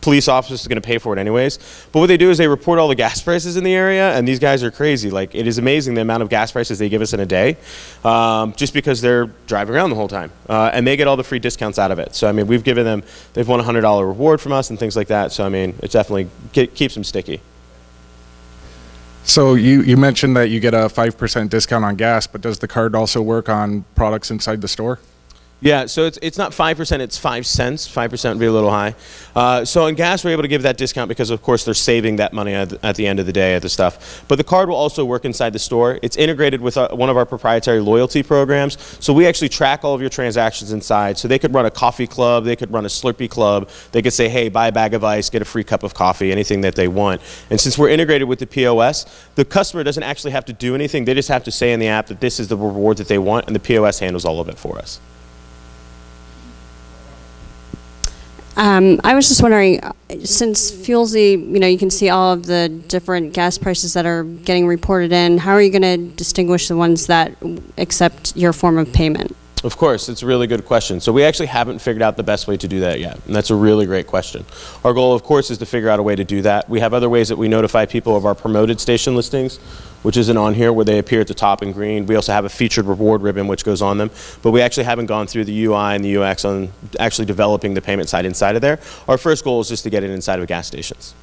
police officer is going to pay for it anyways. But what they do is they report all the gas prices in the area, and these guys are crazy. Like, it is amazing the amount of gas prices they give us in a day, just because they're driving around the whole time. And they get all the free discounts out of it. So, I mean, we've given them, they've won a $100 reward from us and things like that. So, I mean, it definitely keeps them sticky. So you mentioned that you get a 5% discount on gas, but does the card also work on products inside the store? Yeah, so it's not 5%, it's 5 cents. 5% would be a little high. So in gas, we're able to give that discount because, of course, they're saving that money at the end of the day at the stuff. But the card will also work inside the store. It's integrated with one of our proprietary loyalty programs. So we actually track all of your transactions inside. So they could run a coffee club, they could run a Slurpee club. They could say, hey, buy a bag of ice, get a free cup of coffee, anything that they want. And since we're integrated with the POS, the customer doesn't actually have to do anything. They just have to say in the app that this is the reward that they want, and the POS handles all of it for us. I was just wondering, since Fuelzee, you can see all of the different gas prices that are getting reported in, how are you going to distinguish the ones that accept your form of payment? Of course, it's a really good question. So we actually haven't figured out the best way to do that yet, and that's a really great question. Our goal, of course, is to figure out a way to do that. We have other ways that we notify people of our promoted station listings, which isn't on here, where they appear at the top in green. We also have a featured reward ribbon which goes on them, but we actually haven't gone through the UI and the UX on actually developing the payment side inside of there. Our first goal is just to get it inside of gas stations.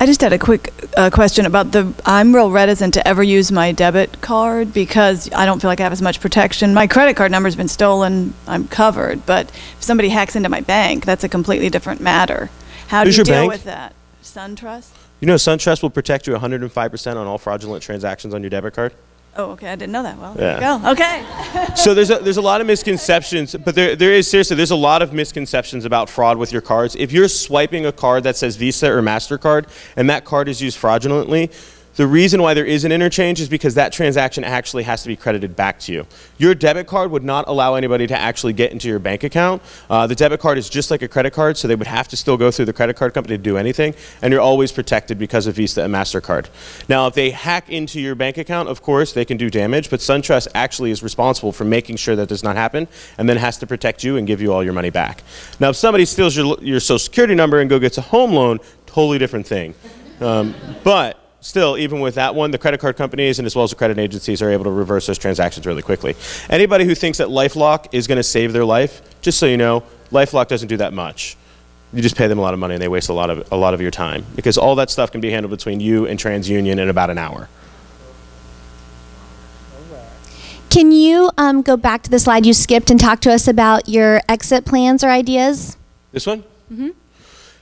I just had a quick question about I'm real reticent to ever use my debit card because I don't feel like I have as much protection. My credit card number's been stolen, I'm covered, but if somebody hacks into my bank, that's a completely different matter. How do you deal with that? SunTrust? You know, SunTrust will protect you 105% on all fraudulent transactions on your debit card. Oh, okay, I didn't know that. Well, yeah. There you go. Okay. So there's a lot of misconceptions, but there is seriously, there's a lot of misconceptions about fraud with your cards. If you're swiping a card that says Visa or MasterCard and that card is used fraudulently, the reason why there is an interchange is because that transaction actually has to be credited back to you. Your debit card would not allow anybody to actually get into your bank account. The debit card is just like a credit card, so they would have to still go through the credit card company to do anything, and you're always protected because of Visa and MasterCard. Now, if they hack into your bank account, of course, they can do damage, but SunTrust actually is responsible for making sure that does not happen, and then has to protect you and give you all your money back. Now, if somebody steals your Social Security number and go gets a home loan, totally different thing. But still, even with that one, the credit card companies and as well as the credit agencies are able to reverse those transactions really quickly. Anybody who thinks that LifeLock is going to save their life, just so you know, LifeLock doesn't do that much. You just pay them a lot of money and they waste a lot of your time, because all that stuff can be handled between you and TransUnion in about an hour. Can you go back to the slide you skipped and talk to us about your exit plans or ideas? This one? Mm-hmm.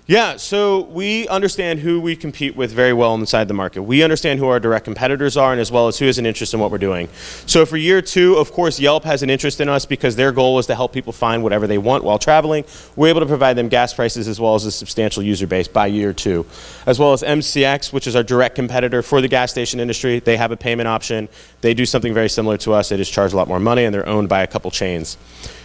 Yeah, so we understand who we compete with very well inside the market. We understand who our direct competitors are, and as well as who has an interest in what we're doing. So for year 2, of course, Yelp has an interest in us because their goal is to help people find whatever they want while traveling. We're able to provide them gas prices as well as a substantial user base by year 2. As well as MCX, which is our direct competitor for the gas station industry. They have a payment option. They do something very similar to us. They just charge a lot more money, and they're owned by a couple chains.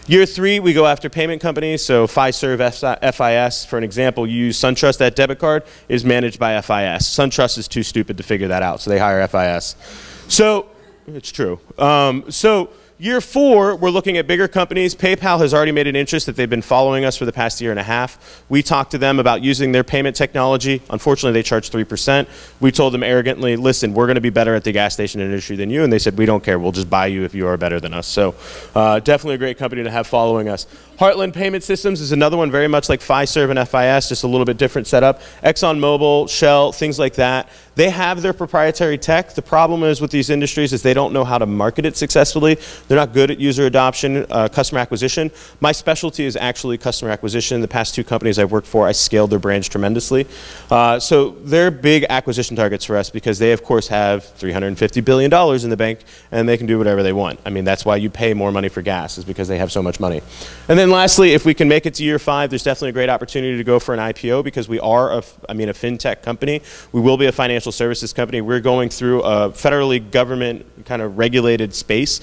Year 3, we go after payment companies. So Fiserv, FIS, for an example, you use SunTrust. That debit card is managed by FIS. SunTrust is too stupid to figure that out, so they hire FIS. So it's true. So year 4, we're looking at bigger companies. PayPal has already made an interest that they've been following us for the past year and a half. We talked to them about using their payment technology. Unfortunately, they charge 3%. We told them arrogantly, listen, we're going to be better at the gas station industry than you. And they said, we don't care. We'll just buy you if you are better than us. So definitely a great company to have following us. Heartland Payment Systems is another one, very much like Fiserv and FIS, just a little bit different setup. ExxonMobil, Shell, things like that. They have their proprietary tech. The problem is with these industries is they don't know how to market it successfully. They're not good at user adoption, customer acquisition. My specialty is actually customer acquisition. The past 2 companies I've worked for, I scaled their brands tremendously. So they're big acquisition targets for us because they, of course, have $350 billion in the bank and they can do whatever they want. I mean, that's why you pay more money for gas, is because they have so much money. And then lastly, if we can make it to year 5, there's definitely a great opportunity to go for an IPO because we are a fintech company. We will be a financial services company. We're going through a federally government kind of regulated space.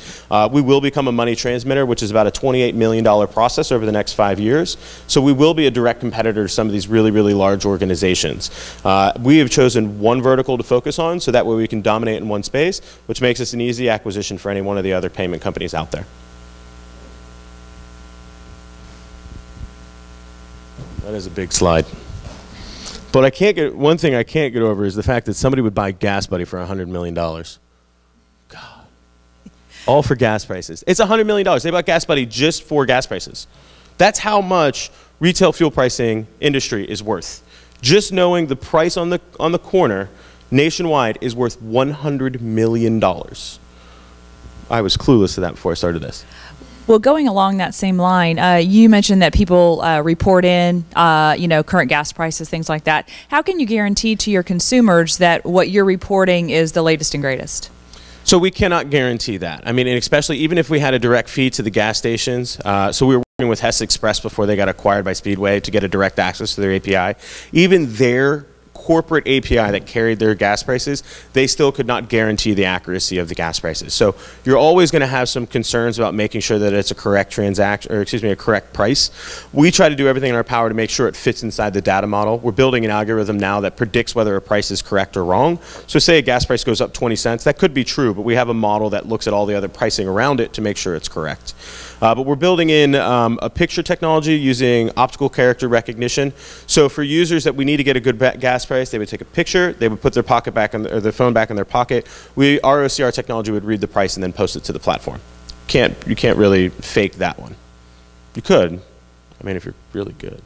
We will become a money transmitter, which is about a $28 million process over the next 5 years. So we will be a direct competitor to some of these really, really large organizations. We have chosen one vertical to focus on, so that way we can dominate in one space, which makes us an easy acquisition for any one of the other payment companies out there. That is a big slide. But one thing I can't get over is the fact that somebody would buy Gas Buddy for $100 million. God. All for gas prices. It's $100 million. They bought Gas Buddy just for gas prices. That's how much retail fuel pricing industry is worth. Just knowing the price on the corner nationwide is worth $100 million. I was clueless to that before I started this. Well, going along that same line, you mentioned that people report in, current gas prices, things like that. How can you guarantee to your consumers that what you're reporting is the latest and greatest? So we cannot guarantee that. I mean, and especially even if we had a direct feed to the gas stations. So we were working with Hess Express before they got acquired by Speedway to get a direct access to their API. Even their corporate API that carried their gas prices, they still could not guarantee the accuracy of the gas prices. So you're always going to have some concerns about making sure that it's a correct transaction, or excuse me, a correct price. We try to do everything in our power to make sure it fits inside the data model. We're building an algorithm now that predicts whether a price is correct or wrong. So say a gas price goes up 20 cents, that could be true, but we have a model that looks at all the other pricing around it to make sure it's correct. But we're building in a picture technology using optical character recognition. So for users that we need to get a good gas price, they would take a picture, they would put their pocket back on or their phone back in their pocket. Our OCR technology would read the price and then post it to the platform. You can't really fake that one. You could, I mean, if you're really good.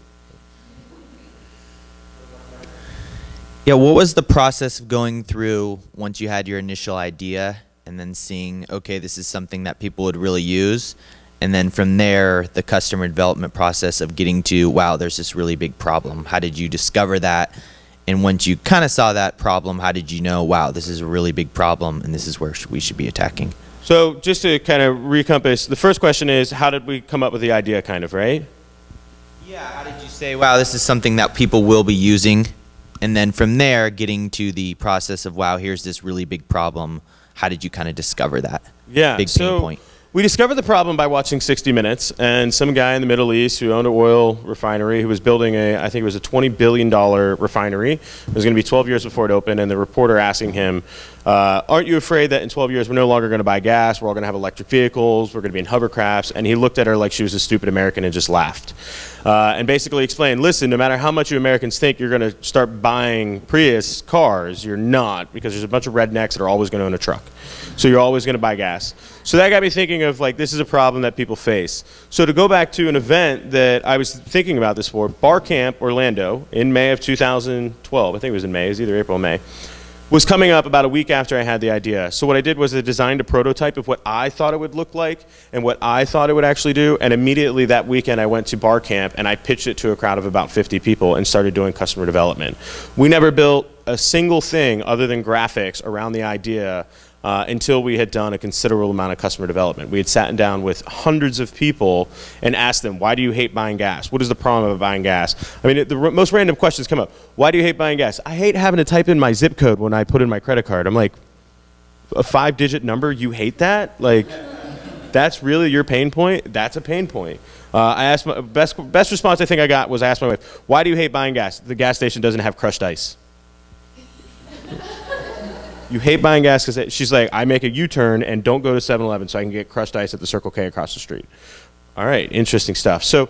Yeah, what was the process of going through once you had your initial idea and then seeing, okay, this is something that people would really use? And then from there, the customer development process of getting to, wow, there's this really big problem. How did you discover that? And once you kind of saw that problem, how did you know, wow, this is a really big problem and this is where we should be attacking? So just to kind of recompass, the first question is, how did we come up with the idea, kind of, right? Yeah, how did you say, wow, this is something that people will be using? And then from there, getting to the process of, wow, here's this really big problem. How did you kind of discover that? Yeah, big pain point? We discovered the problem by watching 60 Minutes, and some guy in the Middle East who owned an oil refinery who was building I think it was a $20 billion refinery. It was going to be 12 years before it opened, and the reporter asking him, aren't you afraid that in 12 years we're no longer going to buy gas, we're all going to have electric vehicles, we're going to be in hovercrafts? And he looked at her like she was a stupid American and just laughed. And basically explained, listen, no matter how much you Americans think you're going to start buying Prius cars, you're not, because there's a bunch of rednecks that are always going to own a truck. So you're always going to buy gas. So that got me thinking of, like, this is a problem that people face. So to go back to an event that I was thinking about this for, Bar Camp Orlando in May of 2012, I think it was in May, it was either April or May, was coming up about a week after I had the idea. So what I did was I designed a prototype of what I thought it would look like and what I thought it would actually do, and immediately that weekend I went to Bar Camp and I pitched it to a crowd of about 50 people and started doing customer development. We never built a single thing other than graphics around the idea until we had done a considerable amount of customer development. We had sat down with hundreds of people and asked them, why do you hate buying gas? What is the problem of buying gas? I mean, the most random questions come up. Why do you hate buying gas? I hate having to type in my zip code when I put in my credit card. I'm like, a 5-digit number, you hate that? Like, that's really your pain point? That's a pain point. I asked my best response I think I got was I asked my wife, why do you hate buying gas? The gas station doesn't have crushed ice. You hate buying gas because she's like, I make a U-turn and don't go to 7-Eleven so I can get crushed ice at the Circle K across the street. All right, interesting stuff. So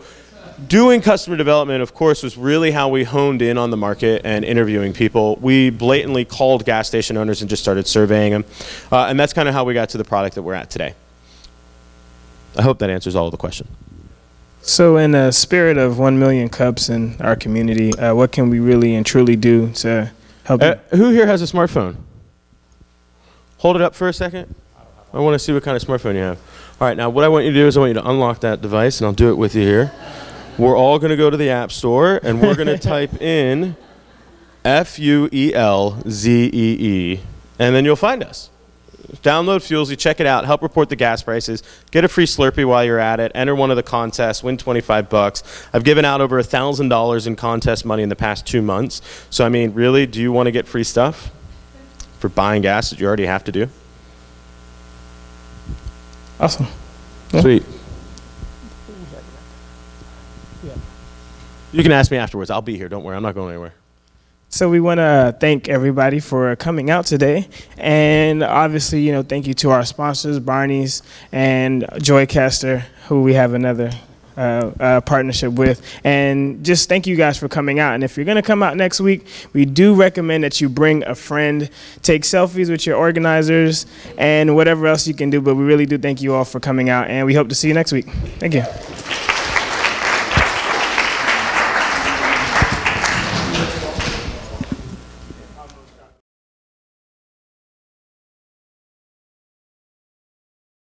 doing customer development, of course, was really how we honed in on the market and interviewing people. We blatantly called gas station owners and just started surveying them. And that's kind of how we got to the product that we're at today. I hope that answers all of the question. So in the spirit of 1 million cups in our community, what can we really and truly do to help? Who here has a smartphone? Hold it up for a second. I want to see what kind of smartphone you have. All right, now what I want you to do is I want you to unlock that device, and I'll do it with you here. We're all going to go to the App Store, and we're going to type in Fuelzee, and then you'll find us. Download Fuelzee, check it out, help report the gas prices, get a free Slurpee while you're at it, enter one of the contests, win 25 bucks. I've given out over $1,000 in contest money in the past 2 months. So I mean, really, do you want to get free stuff for buying gas that you already have to do? Awesome. Sweet. You can ask me afterwards. I'll be here. Don't worry. I'm not going anywhere. So we want to thank everybody for coming out today, and obviously, you know, thank you to our sponsors, Barney's and Joycaster, who we have another partnership with, and just thank you guys for coming out. And if you're going to come out next week, we do recommend that you bring a friend, take selfies with your organizers, and whatever else you can do. But we really do thank you all for coming out, and we hope to see you next week. Thank you.